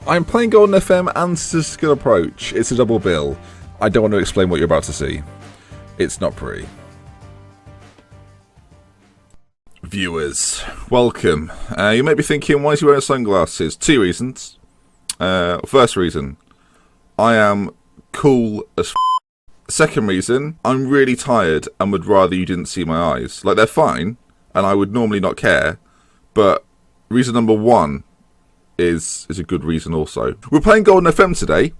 I'm playing Golden FM and Statistical Approach. It's a double bill. I don't want to explain what you're about to see. It's not pretty. Viewers, welcome. You may be thinking, why is he wearing sunglasses? Two reasons. First reason, I am cool as f***. Second reason, I'm really tired and would rather you didn't see my eyes. Like, they're fine, and I would normally not care, but reason number one is a good reason also. We're playing Golden FM today.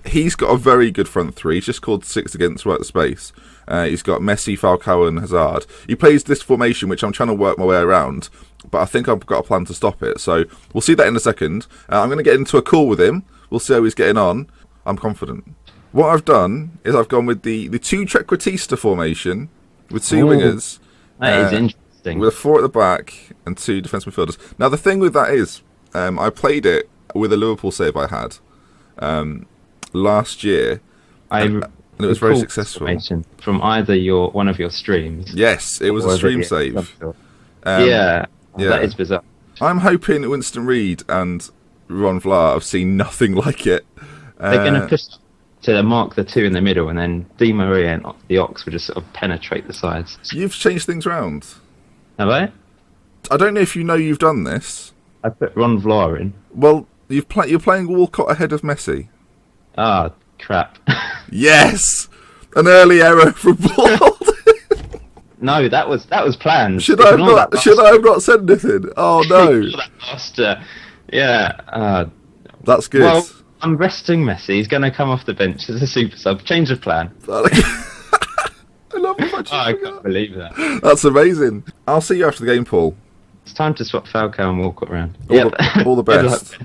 He's got a very good front three. He's just scored 6 against right the space. He's got Messi, Falcao and Hazard. He plays this formation, which I'm trying to work my way around, but I think I've got a plan to stop it. So we'll see that in a second. I'm going to get into a call with him. We'll see how he's getting on. I'm confident. What I've done is I've gone with the two trequartista formation with two wingers. That is interesting. With a 4 at the back and 2 defence midfielders. Now the thing with that is, I played it with a Liverpool save I had last year, and it was very successful. From either one of your streams. Yes, it was a stream save. Yeah, that is bizarre. I'm hoping Winston Reid and Ron Vlaar have seen nothing like it. They're going to push to mark the 2 in the middle, and then Di Maria and the Ox will just sort of penetrate the sides. You've changed things round. Have I? I don't know if you know you've done this. I put Ron Vlaar in. Well, you're playing Walcott ahead of Messi. Ah, crap. Yes! An early error from Bald. No, that was planned. Should I have not said anything? Oh no. That's good. Well, I'm resting Messi. He's going to come off the bench as a super sub. Change of plan. I love it. I can't believe that. That's amazing. I'll see you after the game, Paul. It's time to swap Falcao and Walcott around. All the best.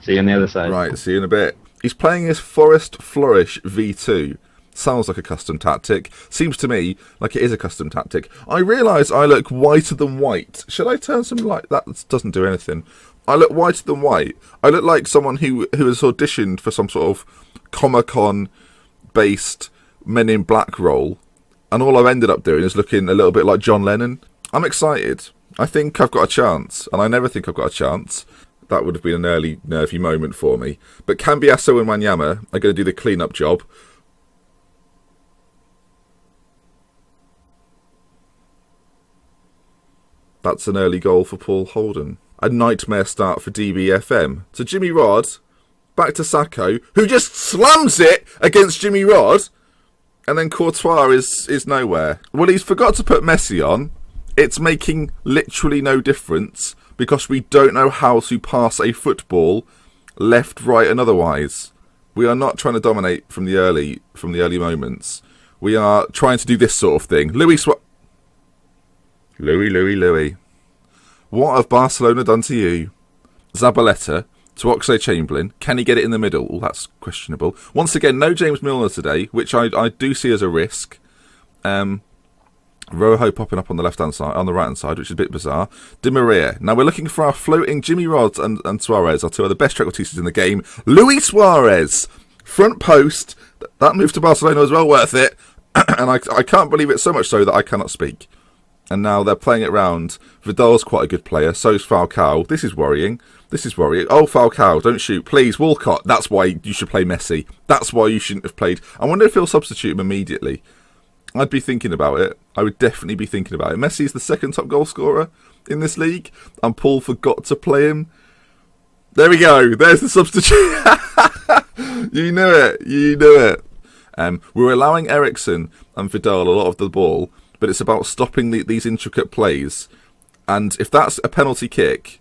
See you on the other side. Right, see you in a bit. He's playing his Forest Flourish V2. Sounds like a custom tactic. Seems to me like it is a custom tactic. I realise I look whiter than white. Should I turn some light? That doesn't do anything. I look whiter than white. I look like someone who has auditioned for some sort of Comic-Con based Men in Black role, and all I've ended up doing is looking a little bit like John Lennon. I'm excited. I think I've got a chance, and I never think I've got a chance. That would have been an early nervy moment for me. But Cambiasso and Wanyama are going to do the clean-up job. That's an early goal for Paul Holden. A nightmare start for DBFM. So Jimmy Rod, back to Sacco, who just slams it against Jimmy Rod, and then Courtois is nowhere. Well, he's forgot to put Messi on. It's making literally no difference because we don't know how to pass a football left, right, and otherwise. We are not trying to dominate from the early moments. We are trying to do this sort of thing. Louis. What have Barcelona done to you? Zabaleta to Oxlade-Chamberlain. Can he get it in the middle? Oh, that's questionable. Once again, no James Milner today, which I do see as a risk. Rojo popping up on the left-hand side, on the right-hand side, which is a bit bizarre. Di Maria. Now we're looking for our floating Jimmy Rods and Suarez, are two of the best trequartistas in the game. Luis Suarez, front post. That move to Barcelona was well worth it. And I can't believe it so much so that I cannot speak. And now they're playing it round. Vidal's quite a good player. So's Falcao. This is worrying. Oh, Falcao, don't shoot. Please, Walcott. That's why you should play Messi. That's why you shouldn't have played. I wonder if he'll substitute him immediately. I'd be thinking about it. I would definitely be thinking about it. Messi's the second top goal scorer in this league, and Paul forgot to play him. There we go. There's the substitute. You knew it. We're allowing Eriksen and Vidal a lot of the ball, but it's about stopping these intricate plays. And if that's a penalty kick,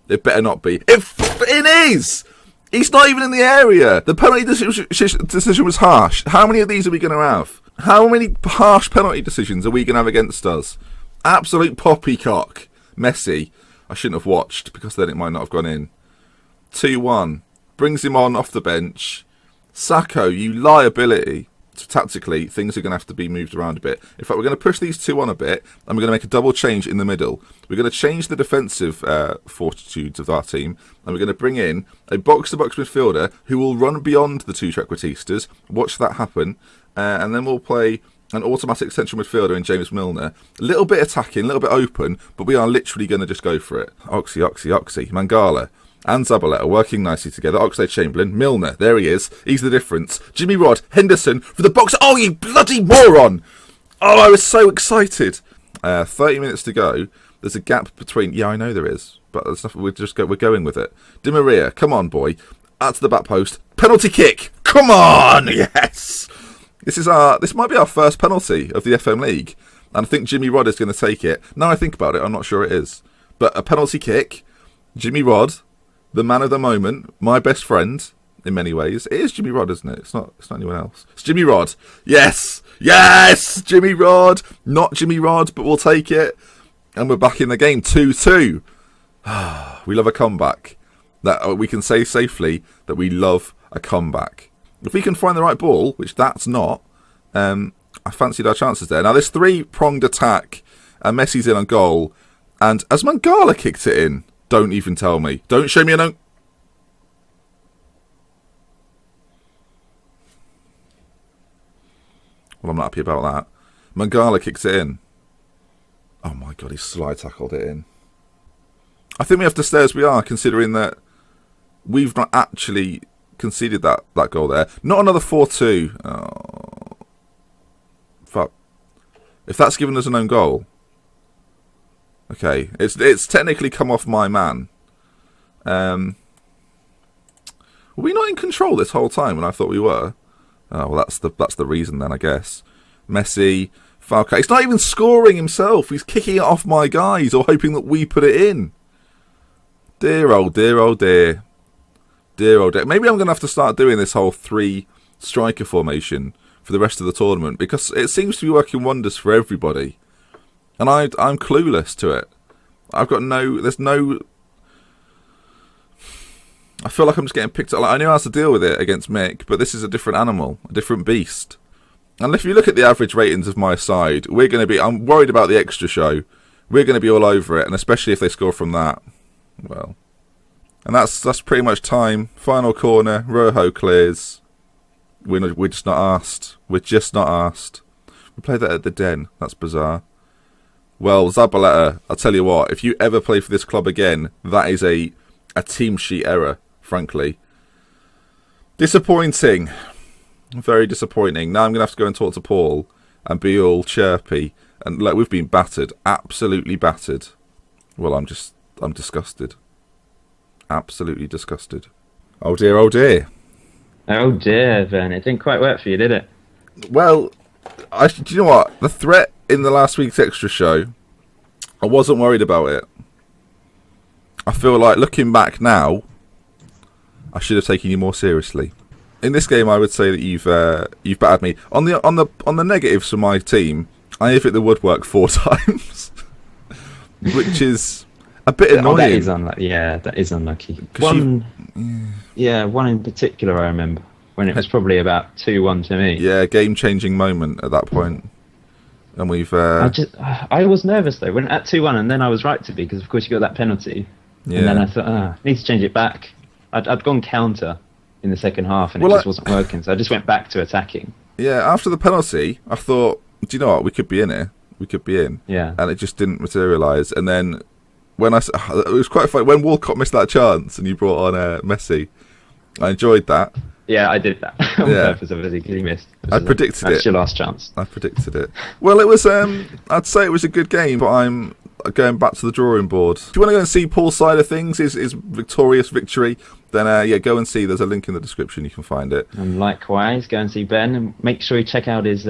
it better not be. It is! He's not even in the area. The penalty decision was harsh. How many of these are we going to have? How many harsh penalty decisions are we going to have against us? Absolute poppycock. Messi. I shouldn't have watched, because then it might not have gone in. 2-1. Brings him on off the bench. Sacco, you liability. So tactically, things are going to have to be moved around a bit. In fact, we're going to push these two on a bit, and we're going to make a double change in the middle. We're going to change the defensive fortitudes of our team, and we're going to bring in a box-to-box midfielder who will run beyond the two trequartistas. Watch that happen. And then we'll play an automatic central midfielder in James Milner. A little bit attacking, a little bit open, but we are literally going to just go for it. Oxy. Mangala. and Zabaleta working nicely together. Oxlade-Chamberlain, Milner, there he is. He's the difference. Jimmy Rod, Henderson for the box. Oh, you bloody moron! Oh, I was so excited. 30 minutes to go. There's a gap between... Yeah, I know there is, but there's nothing. We're going with it. Di Maria, come on, boy. Out to the back post. Penalty kick. Come on! Yes! This might be our first penalty of the FM League. And I think Jimmy Rod is going to take it. Now I think about it, I'm not sure it is. But a penalty kick. Jimmy Rod, the man of the moment, my best friend, in many ways. It is Jimmy Rod, isn't it? It's not anyone else. It's Jimmy Rod. Yes! Yes! Jimmy Rod! Not Jimmy Rod, but we'll take it. And we're back in the game, 2-2. We love a comeback. That we can say safely that we love a comeback. If we can find the right ball, which that's not, I fancied our chances there. Now, this three-pronged attack, and Messi's in on goal, and as Mangala kicked it in, don't even tell me. Don't show me a no... Well, I'm not happy about that. Mangala kicks it in. Oh my God, he slide tackled it in. I think we have to stay as we are, considering that we've not actually conceded that goal there. Not another 4-2. Oh, fuck. If that's given us an own goal. Okay, it's technically come off my man. Were we not in control this whole time when I thought we were? Oh, well, that's the reason then, I guess. Messi, Falcao. He's not even scoring himself. He's kicking it off my guys or hoping that we put it in. Dear, oh dear, oh dear. Dear, oh dear. Maybe I'm going to have to start doing this whole 3 striker formation for the rest of the tournament, because it seems to be working wonders for everybody. And I'm clueless to it. I feel like I'm just getting picked up. Like, I knew how to deal with it against Mick, but this is a different animal, a different beast. And if you look at the average ratings of my side, I'm worried about the extra show. We're going to be all over it, and especially if they score from that. Well, and that's pretty much time. Final corner, Rojo clears. We're just not asked. We're just not asked. We played that at the Den. That's bizarre. Well, Zabaleta, I'll tell you what, if you ever play for this club again, that is a team sheet error, frankly. Disappointing. Very disappointing. Now I'm going to have to go and talk to Paul and be all chirpy. And like, we've been battered. Absolutely battered. Well, I'm disgusted. Absolutely disgusted. Oh dear, oh dear. Oh dear, Ben. It didn't quite work for you, did it? Well, do you know what? The threat in the last week's extra show, I wasn't worried about it. I feel like looking back now, I should have taken you more seriously. In this game, I would say that you've battered me. On the negatives for my team, I have hit the woodwork 4 times, which is a bit annoying. That is unlucky. One in particular I remember, when it was probably about 2-1 to me. Yeah, game-changing moment at that point. And we've... I was nervous though, when at 2-1, and then I was right to be, because of course you got that penalty. Yeah. And then I thought, I need to change it back. I'd gone counter in the second half, and it just wasn't working, so I just went back to attacking. Yeah, after the penalty, I thought, do you know what, we could be in here. We could be in. Yeah. And it just didn't materialise. And then, it was quite funny, when Walcott missed that chance, and you brought on Messi, I enjoyed that. Yeah, I did that on purpose, obviously, because he missed. I predicted it. That's your last chance. I predicted it. Well, it was, I'd say it was a good game, but I'm going back to the drawing board. If you want to go and see Paul's side of things, his victorious victory, then go and see. There's a link in the description. You can find it. And likewise, go and see Ben, and make sure you check out his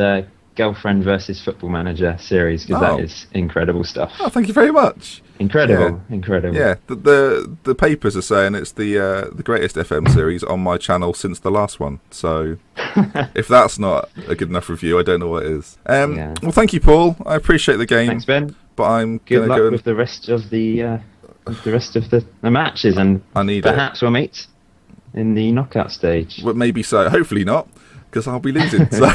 Girlfriend versus Football Manager series, because that is incredible stuff. Oh, thank you very much. Incredible. Yeah, the papers are saying it's the greatest FM series on my channel since the last one. So if that's not a good enough review, I don't know what is. Well, thank you, Paul. I appreciate the game. Thanks, Ben. But I'm good luck with the rest of the matches, and perhaps we'll meet in the knockout stage. Well, maybe so. Hopefully not, because I'll be losing. So,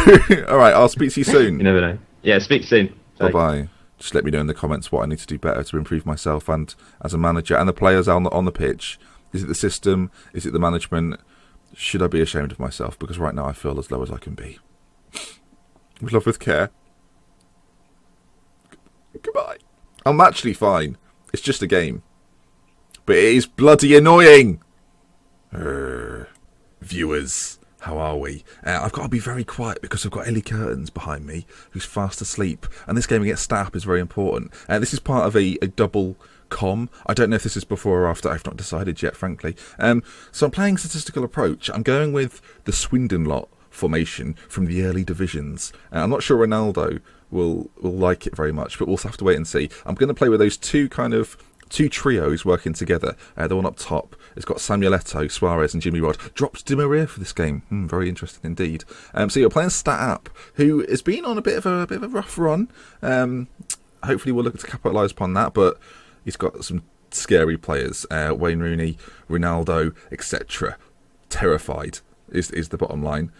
all right, I'll speak to you soon. You never know. Yeah, speak soon. Bye-bye. Just let me know in the comments what I need to do better to improve myself and as a manager and the players on the pitch. Is it the system? Is it the management? Should I be ashamed of myself? Because right now I feel as low as I can be. With love, with care. Goodbye. I'm actually fine. It's just a game. but it is bloody annoying. Viewers, how are we? I've got to be very quiet because I've got Ellie Curtains behind me, who's fast asleep. And this game against STATAPP is very important. This is part of a double com. I don't know if this is before or after. I've not decided yet, frankly. So I'm playing statistical approach. I'm going with the Swindon lot formation from the early divisions. I'm not sure Ronaldo will like it very much, but we'll have to wait and see. I'm going to play with those two trios working together. The one up top has got Samuel Eto'o, Suarez and Jimmy Rod. Dropped Di Maria for this game. Very interesting indeed. So you're playing STATAPP, who has been on a bit of a rough run. Hopefully we'll look to capitalise upon that, but he's got some scary players. Wayne Rooney, Ronaldo, etc. Terrified is the bottom line.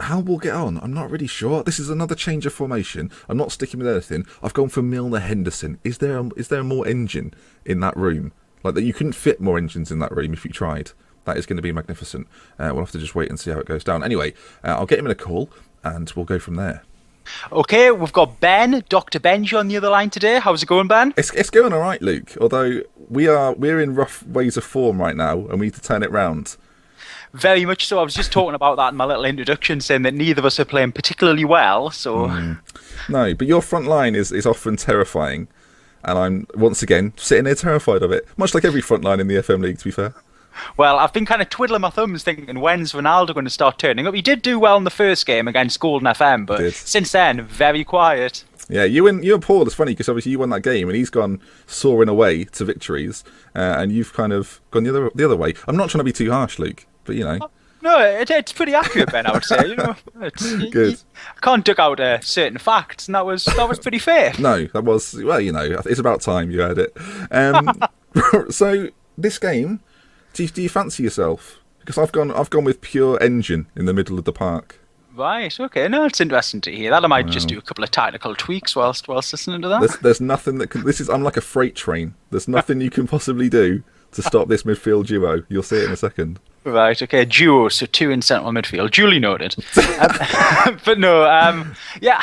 How we'll get on, I'm not really sure. This is another change of formation. I'm not sticking with anything. I've gone for Milner Henderson. Is there more engine in that room? Like that, you couldn't fit more engines in that room if you tried. That is going to be magnificent. We'll have to just wait and see how it goes down. Anyway, I'll get him in a call and we'll go from there. Okay, we've got Ben, Dr. Benji on the other line today. How's it going, Ben? It's going all right, Luke. Although we're in rough ways of form right now and we need to turn it round. Very much so. I was just talking about that in my little introduction, saying that neither of us are playing particularly well. So no, but your front line is often terrifying, and I'm once again sitting there terrified of it. Much like every front line in the FM League, to be fair. Well, I've been kind of twiddling my thumbs thinking, when's Ronaldo going to start turning up? He did do well in the first game against GOLDENFM, but since then, very quiet. Yeah, you and Paul, it's funny because obviously you won that game and he's gone soaring away to victories, and you've kind of gone the other way. I'm not trying to be too harsh, Luke, but you know. No, it's pretty accurate, Ben, I would say. You know, good. I can't duck out certain facts, and that was pretty fair. No, that was, well, you know, it's about time you heard it. So this game, do you fancy yourself? Because I've gone with pure engine in the middle of the park. Right, okay. No, it's interesting to hear that. I might just do a couple of tactical tweaks whilst listening to that. There's nothing that can... I'm like a freight train. There's nothing you can possibly do to stop this midfield duo. You'll see it in a second. Right, okay. Duo, so two in central midfield. Duly noted. But no, yeah,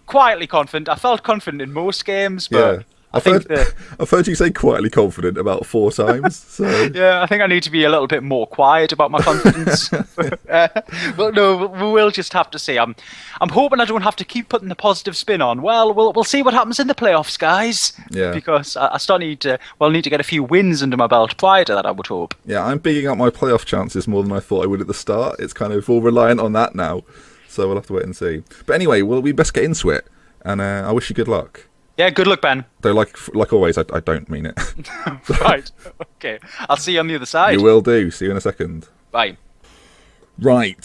quietly confident. I felt confident in most games, but... Yeah. I've heard you say quietly confident about 4 times. So. Yeah, I think I need to be a little bit more quiet about my confidence. But no, we will just have to see. I'm hoping I don't have to keep putting the positive spin on. Well, we'll see what happens in the playoffs, guys. Yeah. Because I still need to get a few wins under my belt prior to that, I would hope. Yeah, I'm bigging up my playoff chances more than I thought I would at the start. It's kind of all reliant on that now. So we'll have to wait and see. But anyway, we best get into it. And I wish you good luck. Yeah, good luck, Ben. Though, like always, I don't mean it. Right. Okay. I'll see you on the other side. You will do. See you in a second. Bye. Right.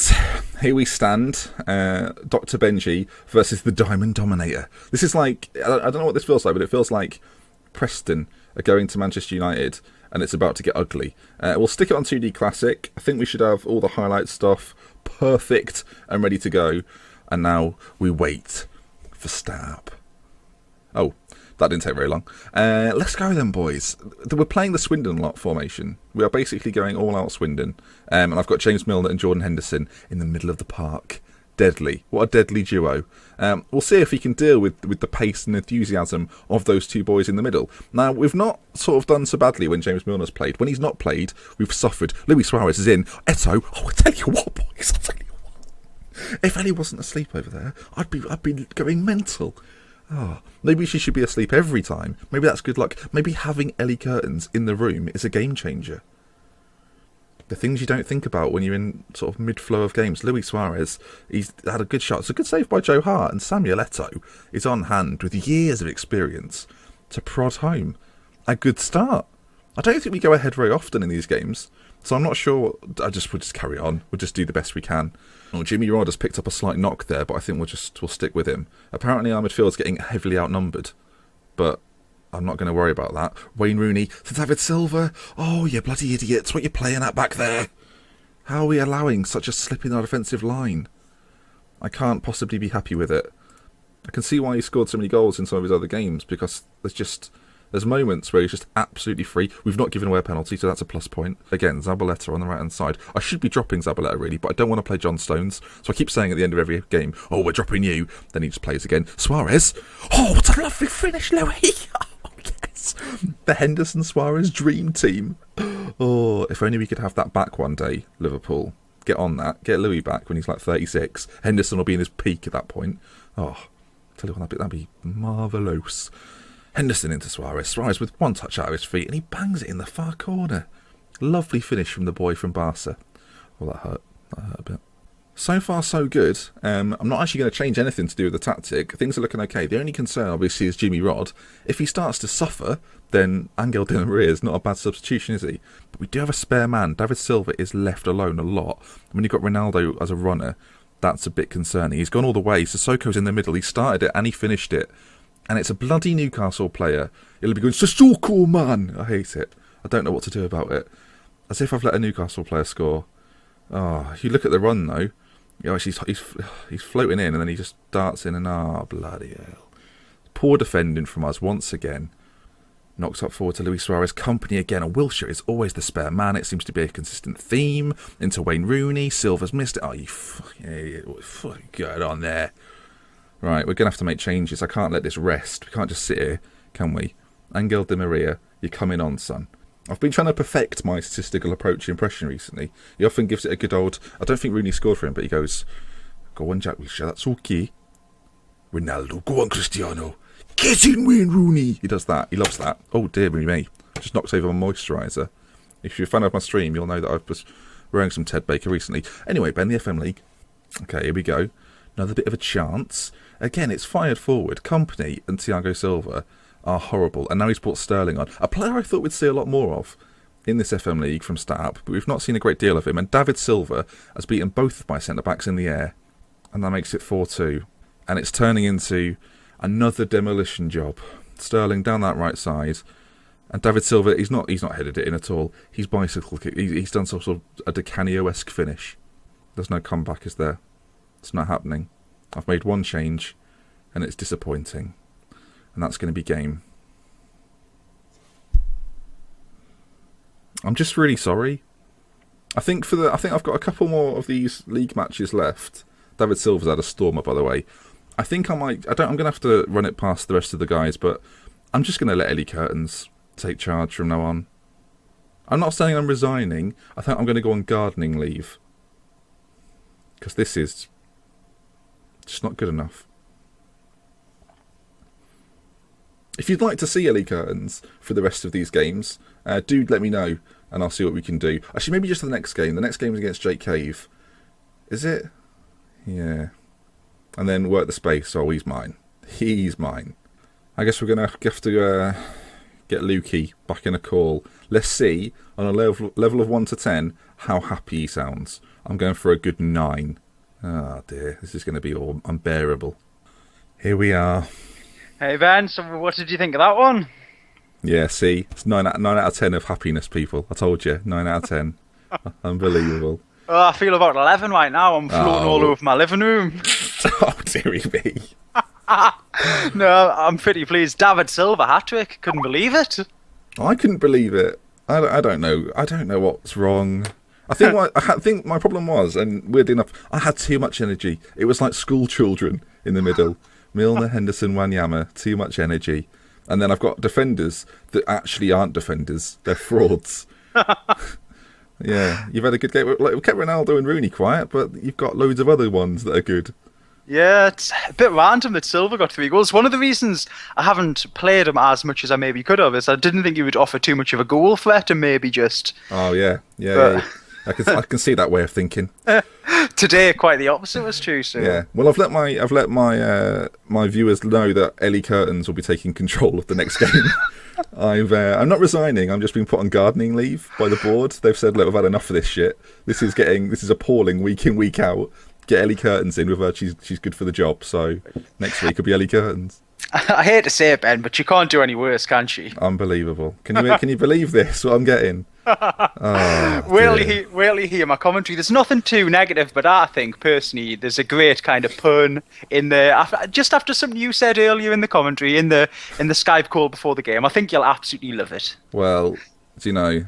Here we stand. Dr. Benji versus the Diamond Dominator. This is like... I don't know what this feels like, but it feels like Preston are going to Manchester United and it's about to get ugly. We'll stick it on 2D Classic. I think we should have all the highlight stuff perfect and ready to go. And now we wait for STATAPP. Oh, that didn't take very long. Let's go then, boys. We're playing the Swindon lot formation. We are basically going all out Swindon. And I've got James Milner and Jordan Henderson in the middle of the park. Deadly. What a deadly duo. We'll see if he can deal with the pace and enthusiasm of those two boys in the middle. Now, we've not sort of done so badly when James Milner's played. When he's not played, we've suffered. Luis Suarez is in. Eto'o. Oh, I tell you what, boys. I tell you what. If Ellie wasn't asleep over there, I'd be going mental. Oh, maybe she should be asleep every time. Maybe that's good luck. Maybe having Ellie Curtains in the room is a game changer. The things you don't think about when you're in sort of mid-flow of games. Luis Suarez, he's had a good shot. It's a good save by Joe Hart. And Samuel Eto'o is on hand with years of experience to prod home a good start. I don't think we go ahead very often in these games. So I'm not sure. We'll just carry on. We'll just do the best we can. Well, Jimmy Rod has picked up a slight knock there, but I think we'll stick with him. Apparently our midfield's getting heavily outnumbered, but I'm not going to worry about that. Wayne Rooney to David Silva. Oh, you bloody idiots. What are you playing at back there? How are we allowing such a slip in our defensive line? I can't possibly be happy with it. I can see why he scored so many goals in some of his other games, because there's moments where he's just absolutely free. We've not given away a penalty, so that's a plus point. Again, Zabaleta on the right-hand side. I should be dropping Zabaleta, really, but I don't want to play John Stones. So I keep saying at the end of every game, oh, we're dropping you. Then he just plays again. Suarez. Oh, what a lovely finish, Louis. Oh, yes. Suarez. The Henderson Suarez dream team. Oh, if only we could have that back one day, Liverpool. Get on that. Get Louis back when he's like 36. Henderson will be in his peak at that point. Oh, tell you what, that'd be marvellous. Henderson into Suarez. Suarez with one touch out of his feet, and he bangs it in the far corner. Lovely finish from the boy from Barca. Well, that hurt. That hurt a bit. So far, so good. I'm not actually going to change anything to do with the tactic. Things are looking okay. The only concern, obviously, is Jimmy Rod. If he starts to suffer, then Angel Di Maria is not a bad substitution, is he? But we do have a spare man. David Silva is left alone a lot. When you've got Ronaldo as a runner, that's a bit concerning. He's gone all the way. Sissoko's in the middle. He started it and he finished it. And it's a bloody Newcastle player. He'll be going, Sissoko, man! I hate it. I don't know what to do about it. As if I've let a Newcastle player score. Oh, you look at the run, though. You know, he's floating in and then he just darts in and bloody hell. Poor defending from us once again. Knocks up forward to Luis Suarez. Company again. And Wilshere is always the spare man. It seems to be a consistent theme. Into Wayne Rooney. Silva's missed it. Oh, you fucking get on there. Right, we're going to have to make changes. I can't let this rest. We can't just sit here, can we? Angel Di Maria, you're coming on, son. I've been trying to perfect my statistical approach impression recently. He often gives it a good old... I don't think Rooney scored for him, but he goes, go on, Jack Wilshere, that's okay. Ronaldo, go on, Cristiano. Get in, Wayne Rooney. He does that. He loves that. Oh, dear me. Just knocked over my moisturiser. If you're a fan of my stream, you'll know that I've was wearing some Ted Baker recently. Anyway, Ben, the FM League. Okay, here we go. Another bit of a chance. Again, it's fired forward. Company and Thiago Silva are horrible. And now he's brought Sterling on. A player I thought we'd see a lot more of in this FM League from STATAPP, but we've not seen a great deal of him. And David Silva has beaten both of my centre-backs in the air. And that makes it 4-2. And it's turning into another demolition job. Sterling down that right side. And David Silva, he's not headed it in at all. He's bicycle kick. He's done sort of a Di Canio-esque finish. There's no comeback, is there? It's not happening. I've made one change, and it's disappointing. And that's going to be game. I'm just really sorry. I think I've got a couple more of these league matches left. David Silva's had a stormer, by the way. I think I'm going to have to run it past the rest of the guys, but I'm just going to let Ellie Curtains take charge from now on. I'm not saying I'm resigning. I think I'm going to go on gardening leave. Because this is just not good enough. If you'd like to see Ellie Curtains for the rest of these games, do let me know and I'll see what we can do. Actually, maybe just the next game. The next game is against Jake Cave. Is it? Yeah. And then work the space. Oh, he's mine. He's mine. I guess we're going to have to get Lukey back in a call. Let's see, on a level of 1 to 10, how happy he sounds. I'm going for a good 9. Oh dear, this is going to be all unbearable. Here we are. Hey Ben, so what did you think of that one? Yeah, see, it's 9 out of 10 of happiness, people. I told you, 9 out of 10. Unbelievable. Oh, I feel about 11 right now. I'm floating all over my living room. Oh, dearie me. No, I'm pretty pleased. David Silva hat-trick. Couldn't believe it. I couldn't believe it. I don't know. I don't know what's wrong. I think my problem was, and weirdly enough, I had too much energy. It was like school children in the middle. Milner, Henderson, Wanyama, too much energy. And then I've got defenders that actually aren't defenders. They're frauds. Yeah, you've had a good game. Like, we kept Ronaldo and Rooney quiet, but you've got loads of other ones that are good. Yeah, it's a bit random that Silva got 3 goals. One of the reasons I haven't played him as much as I maybe could have is I didn't think he would offer too much of a goal threat and maybe just... Oh, yeah. Yeah. I can see that way of thinking. Today, quite the opposite was true. So yeah. Well, I've let my viewers know that Ellie Curtains will be taking control of the next game. I'm not resigning. I'm just being put on gardening leave by the board. They've said, look, we've had enough of this shit. This is appalling week in, week out. Get Ellie Curtains in with her. She's good for the job. So next week will be Ellie Curtains. I hate to say it, Ben, but she can't do any worse, can she? Unbelievable. Can you believe this? What I'm getting? Oh, wait till you hear my commentary. There's nothing too negative, but I think personally there's a great kind of pun in there. Just after something you said earlier in the commentary, in the Skype call before the game, I think you'll absolutely love it. Well, do you know,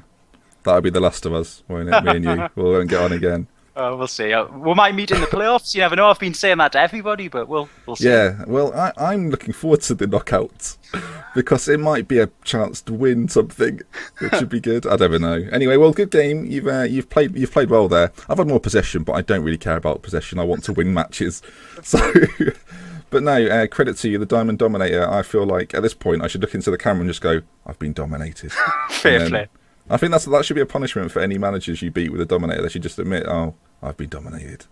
that'll be the last of us, won't it? Me and you. We won't get on again. We'll see. We might meet in the playoffs. You never know. I've been saying that to everybody, but we'll see. Yeah, well, I'm looking forward to the knockouts because it might be a chance to win something, which would be good. I don't know. Anyway, well, good game. You've played well there. I've had more possession, but I don't really care about possession. I want to win matches. So, but no, credit to you, the Diamond Dominator. I feel like at this point I should look into the camera and just go, "I've been dominated." Fair play. I think that should be a punishment for any managers you beat with a Dominator. They should just admit, "Oh, I've been dominated."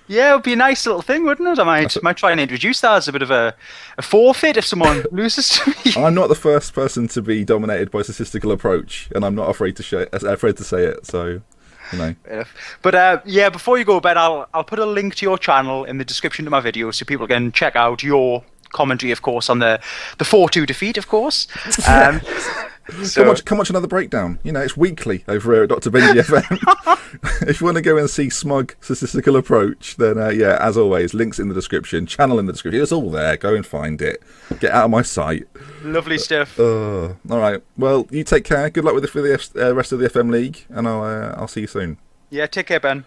Yeah, it would be a nice little thing, wouldn't it? I might try and introduce that as a bit of a forfeit if someone loses to me. I'm not the first person to be dominated by statistical approach, and I'm not afraid to say it. So, you know. But yeah, before you go, Ben, I'll put a link to your channel in the description to my video so people can check out your commentary, of course, on the 4-2 defeat, of course. So, come watch another breakdown. You know, it's weekly over here at Dr. Benji FM. If you want to go and see smug statistical approach, then yeah, as always, links in the description, channel in the description. It's all there. Go and find it. Get out of my sight. Lovely stuff. All right. Well, you take care. Good luck with the rest of the FM League, and I'll see you soon. Yeah, take care, Ben.